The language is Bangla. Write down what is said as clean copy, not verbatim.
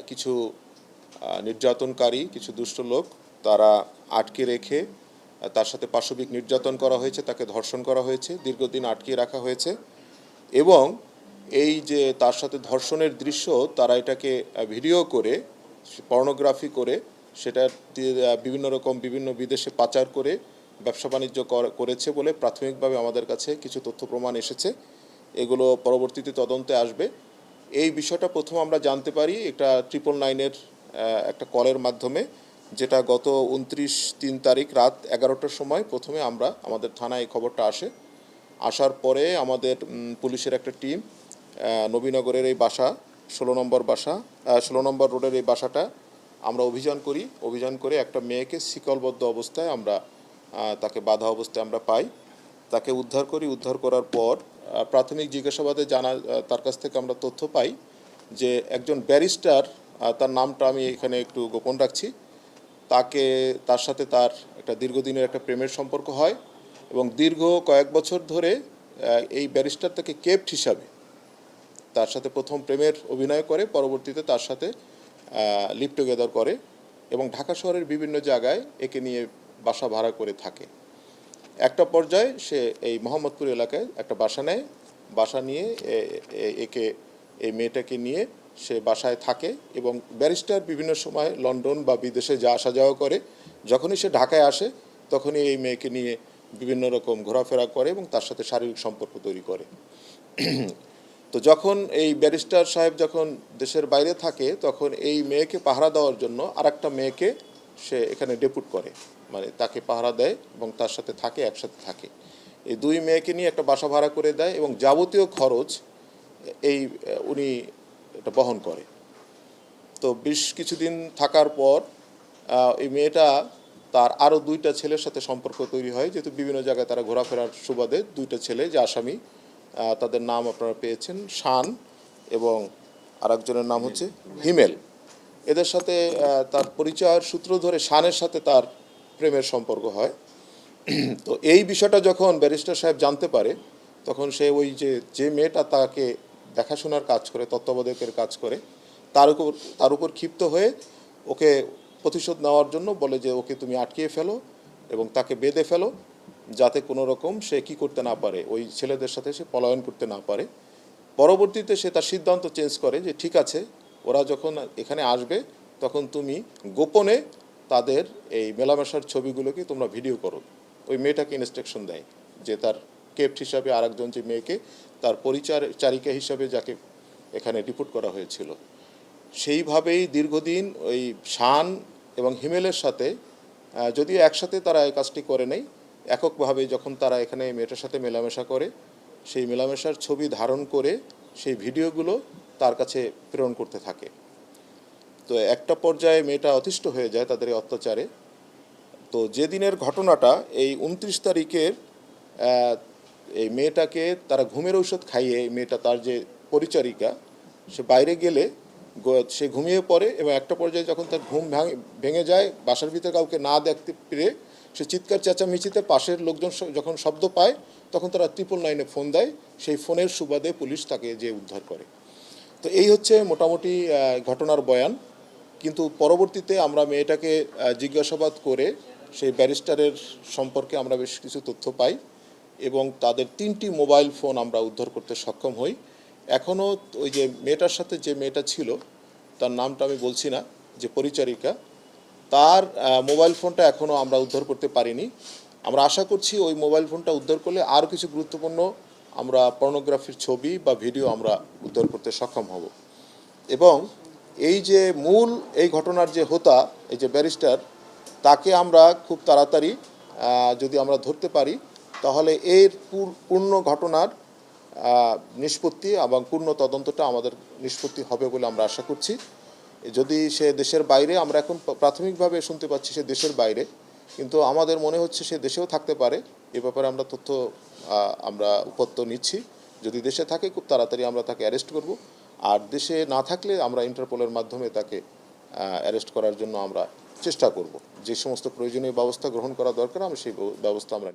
কিছু নির্যাতনকারী কিছু দুষ্ট লোক তারা আটকে রেখে তার সাথে পাশবিক নির্যাতন করা হয়েছে, তাকে ধর্ষণ করা হয়েছে, দীর্ঘদিন আটকে রাখা হয়েছে এবং এই যে তার সাথে ধর্ষণের দৃশ্য তারা এটাকে ভিডিও করে পর্নোগ্রাফি করে সেটা বিভিন্ন রকম বিভিন্ন বিদেশে পাচার করে ব্যবসা বাণিজ্য করেছে বলে প্রাথমিকভাবে আমাদের কাছে কিছু তথ্য প্রমাণ এসেছে। এগুলো পরবর্তীতে তদন্তে আসবে। এই বিষয়টা প্রথম আমরা জানতে পারি একটা 999-এর একটা কলের মাধ্যমে, যেটা গত 29/3 তারিখ রাত 11টার সময় প্রথমে আমাদের থানায় এই খবরটা আসে। আসার পরে আমাদের পুলিশের একটা টিম নবীনগরের এই বাসা 16 নম্বর রোডের এই বাসাটা আমরা অভিযান করে একটা মেয়েকে শিকলবদ্ধ অবস্থায় আমরা তাকে বাঁধা অবস্থায় আমরা পাই। তাকে উদ্ধার করার পর প্রাথমিক জিজ্ঞাসাবাদে তার কাছ থেকে আমরা তথ্য পাই যে একজন ব্যারিস্টার, তার নামটা আমি এখানে একটু গোপন রাখছি, তার সাথে তার একটা দীর্ঘদিনের একটা প্রেমের সম্পর্ক হয় এবং দীর্ঘ কয়েক বছর ধরে এই ব্যারিস্টার তাকে কেপ্ট হিসাবে তার সাথে প্রথম প্রেমের অভিনয় করে, পরবর্তীতে তার সাথে লিভ টুগেদার করে এবং ঢাকা শহরের বিভিন্ন জায়গায় একে নিয়ে বাসা ভাড়া করে থাকে। একটা পর্যায়ে সে এই মোহাম্মদপুর এলাকায় একটা বাসা নেয়। বাসা নিয়ে এই মেয়েটাকে নিয়ে সে বাসায় থাকে এবং ব্যারিস্টার বিভিন্ন সময় লন্ডন বা বিদেশে আসা যাওয়া করে। যখনই সে ঢাকায় আসে তখনই এই মেয়েকে নিয়ে বিভিন্ন রকম ঘোরাফেরা করে এবং তার সাথে শারীরিক সম্পর্ক তৈরি করে। তো যখন এই ব্যারিস্টার সাহেব যখন দেশের বাইরে থাকে তখন এই মেয়েকে পাহারা দেওয়ার জন্য আরেকটা মেয়েকে সে এখানে ডেপুট করে, মানে তাকে পাহারা দেয় এবং তার সাথে একসাথে থাকে। এই দুই মেয়েকে নিয়ে একটা বাসা ভাড়া করে দেয় এবং যাবতীয় খরচ উনি এটা বহন করে। তো বেশ কিছুদিন থাকার পর এই মেয়েটা তার আরও 2টা ছেলের সাথে সম্পর্ক তৈরি হয়, যেহেতু বিভিন্ন জায়গায় তারা ঘোরাফেরার সুবাদে 2টা ছেলে যে আসামি, তাদের নাম আপনারা পেয়েছেন, শান এবং আরেকজনের নাম হচ্ছে হিমেল। এদের সাথে তার পরিচয়ের সূত্র ধরে শানের সাথে তার প্রেমের সম্পর্ক হয়। তো এই বিষয়টা যখন ব্যারিস্টার সাহেব জানতে পারে তখন সে ওই যে মেয়েটা তাকে দেখাশোনার কাজ করে, তত্ত্বাবধায়কের কাজ করে, তার উপর ক্ষিপ্ত হয়ে ওকে প্রতিশোধ নেওয়ার জন্য বলে যে ওকে তুমি আটকিয়ে ফেলো এবং তাকে বেঁধে ফেলো, যাতে কোনো রকম সে কী করতে না পারে, ওই ছেলেদের সাথে সে পলায়ন করতে না পারে। পরবর্তীতে সে তার সিদ্ধান্ত চেঞ্জ করে যে ঠিক আছে, ওরা যখন এখানে আসবে তখন তুমি গোপনে তাদের এই মেলামেশার ছবিগুলোকে তোমরা ভিডিও করো। ওই মেয়েটাকে ইনস্ট্রাকশন দেয় যে তার কেপ্ট হিসাবে আরেকজন যে মেয়েকে তার পরিচারিকা হিসাবে যাকে এখানে রিপোর্ট করা হয়েছিল, সেইভাবেই দীর্ঘদিন ওই শান এবং হিমেলের সাথে, যদিও একসাথে তারা এই কাজটি করে নেই, এককভাবে যখন তারা এখানে মেয়েটার সাথে মেলামেশা করে সেই মেলামেশার ছবি ধারণ করে সেই ভিডিওগুলো তার কাছে প্রেরণ করতে থাকে। তো একটা পর্যায়ে মেয়েটা অতিষ্ঠ হয়ে যায় তাদের এই অত্যাচারে। তো যেদিনের ঘটনাটা, এই 29 তারিখের এই মেয়েটাকে তারা ঘুমের ঔষধ খাইয়ে, এই মেয়েটা তার যে পরিচারিকা, সে বাইরে গেলে সে ঘুমিয়ে পড়ে এবং একটা পর্যায়ে যখন তার ঘুম ভেঙে যায়, বাসার ভিতরে কাউকে না দেখতে পেরে সে চিৎকার চেঁচামেচিতে পাশের লোকজন যখন শব্দ পায় তখন তারা 999-এ ফোন দেয়। সেই ফোনের সুবাদে পুলিশ তাকে যে উদ্ধার করে। তো এই হচ্ছে মোটামুটি ঘটনার বয়ান। কিন্তু পরবর্তীতে আমরা মেয়েটাকে জিজ্ঞাসাবাদ করে সেই ব্যারিস্টারের সম্পর্কে আমরা বেশ কিছু তথ্য পাই এবং তাদের 3টি মোবাইল ফোন আমরা উদ্ধার করতে সক্ষম হই। এখনও ওই যে মেয়েটার সাথে যে মেয়েটা ছিল, তার নামটা আমি বলছি না, যে পরিচারিকা, তার মোবাইল ফোনটা এখনও আমরা উদ্ধার করতে পারিনি। আমরা আশা করছি ওই মোবাইল ফোনটা উদ্ধার করলে আরও কিছু গুরুত্বপূর্ণ আমরা পর্নোগ্রাফির ছবি বা ভিডিও আমরা উদ্ধার করতে সক্ষম হব। এবং এই যে মূল এই ঘটনার যে হোতা, এই যে ব্যারিস্টার, তাকে আমরা খুব তাড়াতাড়ি যদি আমরা ধরতে পারি তাহলে এর পূর্ণ ঘটনার নিষ্পত্তি এবং পূর্ণ তদন্তটা আমাদের নিষ্পত্তি হবে বলে আমরা আশা করছি। যদি সে দেশের বাইরে, আমরা এখন প্রাথমিকভাবে শুনতে পাচ্ছি সে দেশের বাইরে, কিন্তু আমাদের মনে হচ্ছে সে দেশেও থাকতে পারে। এ ব্যাপারে আমরা উপত্য নিচ্ছি। যদি দেশে থাকে খুব তাড়াতাড়ি আমরা তাকে অ্যারেস্ট করব, আর দেশে না থাকলে আমরা ইন্টারপোলের মাধ্যমে তাকে অ্যারেস্ট করার জন্য আমরা চেষ্টা করব। যে সমস্ত প্রয়োজনীয় ব্যবস্থা গ্রহণ করা দরকার আমরা সেই ব্যবস্থা আমরা